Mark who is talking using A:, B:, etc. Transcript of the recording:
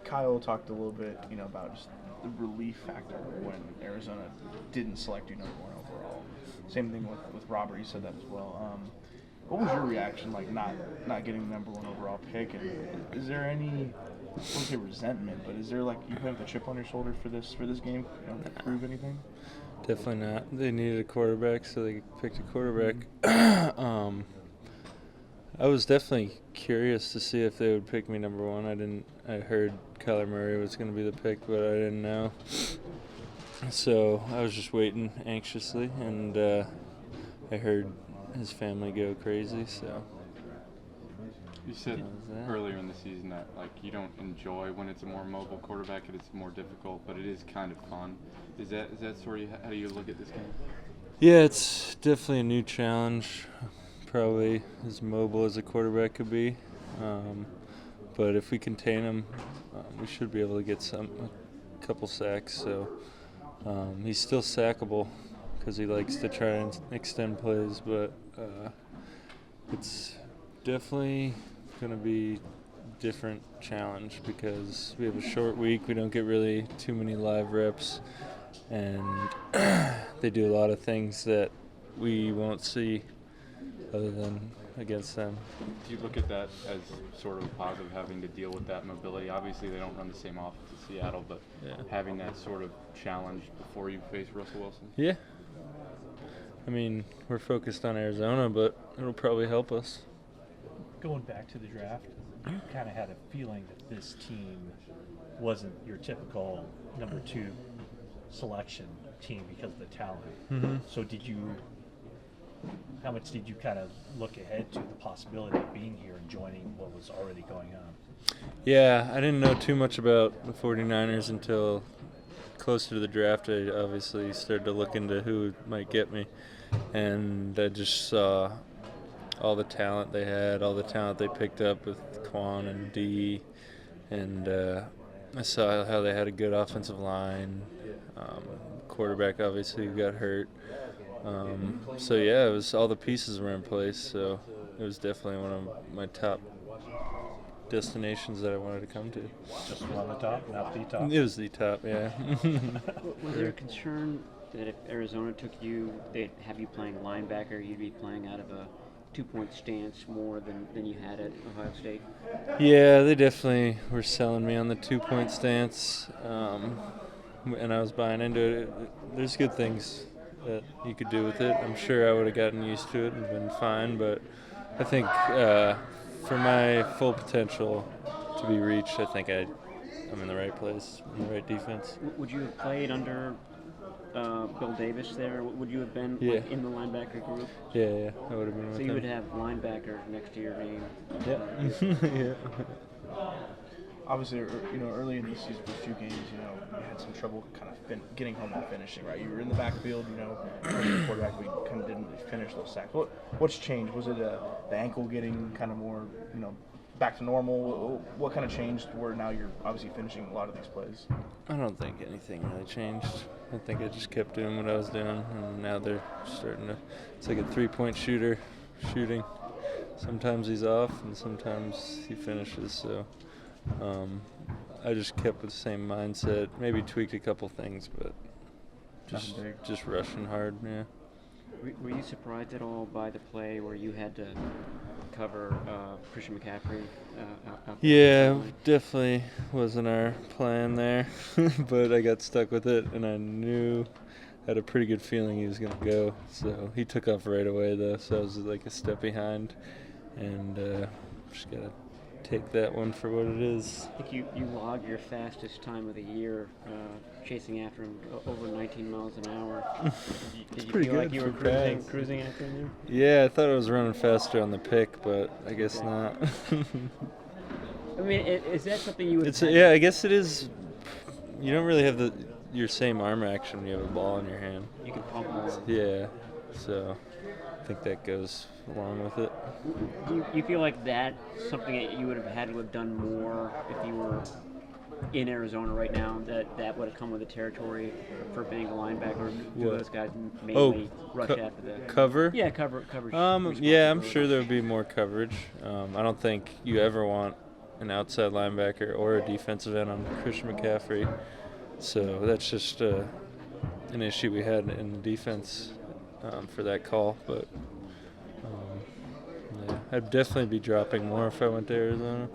A: Kyle talked a little bit, about just the relief factor when Arizona didn't select you number one overall. Same thing with Robert. He said that as well. What was your reaction, like not getting the number one overall pick? And is there any, I wouldn't say resentment, but is there like you have the chip on your shoulder for this game? You don't prove anything?
B: Definitely not. They needed a quarterback, so they picked a quarterback. I was definitely curious to see if they would pick me number one. I heard Kyler Murray was going to be the pick, but I didn't know. So I was just waiting anxiously, and I heard his family go crazy. So
C: you said earlier in the season that you don't enjoy when it's a more mobile quarterback and it's more difficult, but it is kind of fun. Is that sort of how you look at this game?
B: Yeah, it's definitely a new challenge. Probably as mobile as a quarterback could be, but if we contain him, we should be able to get a couple sacks. So he's still sackable because he likes to try and extend plays, but it's definitely going to be a different challenge because we have a short week. We don't get really too many live reps, and they do a lot of things that we won't see other than against them.
C: Do you look at that as sort of positive, having to deal with that mobility? Obviously, they don't run the same offense as Seattle, but having that sort of challenge before you face Russell Wilson?
B: Yeah. I mean, we're focused on Arizona, but it'll probably help us.
D: Going back to the draft, you kind of had a feeling that this team wasn't your typical number 2 selection team because of the talent.
B: Mm-hmm.
D: So how much did you kind of look ahead to the possibility of being here and joining what was already going on?
B: Yeah, I didn't know too much about the 49ers until closer to the draft. I obviously started to look into who might get me, and I just saw all the talent they had, all the talent they picked up with Quan and D, and I saw how they had a good offensive line, quarterback obviously who got hurt. So yeah, it was all the pieces were in place. So it was definitely one of my top destinations that I wanted to come to.
D: Just one of the top, not the top.
B: It was the top, yeah.
E: Was there a concern that if Arizona took you, they'd have you playing linebacker, you'd be playing out of a 2-point stance more than you had at Ohio State?
B: Yeah, they definitely were selling me on the 2-point stance, and I was buying into it. There's good things that you could do with it. I'm sure I would have gotten used to it and been fine, but I think for my full potential to be reached, I think I'm in the right place, in the right defense.
E: Would you have played under Bill Davis there? Would you have been in the linebacker group?
B: Yeah, I would have been with
E: So
B: him.
E: you would have linebacker next to your name.
B: Yeah.
A: Yeah. Obviously, early in the season, for a few games, you had some trouble kind of getting home and finishing, right? You were in the backfield, the quarterback, we kind of didn't really finish those sacks. What's changed? Was it the ankle getting kind of more, back to normal? What kind of changed where now you're obviously finishing a lot of these plays?
B: I don't think anything really changed. I think I just kept doing what I was doing, and now they're starting to. It's like a 3-point shooter shooting. Sometimes he's off, and sometimes he finishes. So I just kept with the same mindset. Maybe tweaked a couple things, but just rushing hard. Yeah.
E: Were you surprised at all by the play where you had to cover Christian McCaffrey?
B: Yeah, definitely wasn't our plan there, but I got stuck with it, and I had a pretty good feeling he was going to go. So he took off right away, though, so I was like a step behind, and just got to take that one for what it is.
E: I think you logged your fastest time of the year chasing after him over 19 miles an hour. Did you feel like you were cruising after him there?
B: Yeah, I thought I was running faster on the pick, but I guess not.
E: I mean, is that something you would?
B: Yeah, I guess it is. You don't really have your same arm action when you have a ball in your hand.
E: You can pump more.
B: Yeah, so I think that goes along with it.
E: Do you feel like that's something that you would have had to have done more if you were in Arizona right now, that would have come with the territory for being a linebacker? Do those guys mainly rush after that?
B: Cover?
E: Yeah, coverage.
B: Yeah, I'm sure there would be more coverage. I don't think you ever want an outside linebacker or a defensive end on Christian McCaffrey. So that's just an issue we had in the defense for that call. But yeah, I'd definitely be dropping more if I went to Arizona.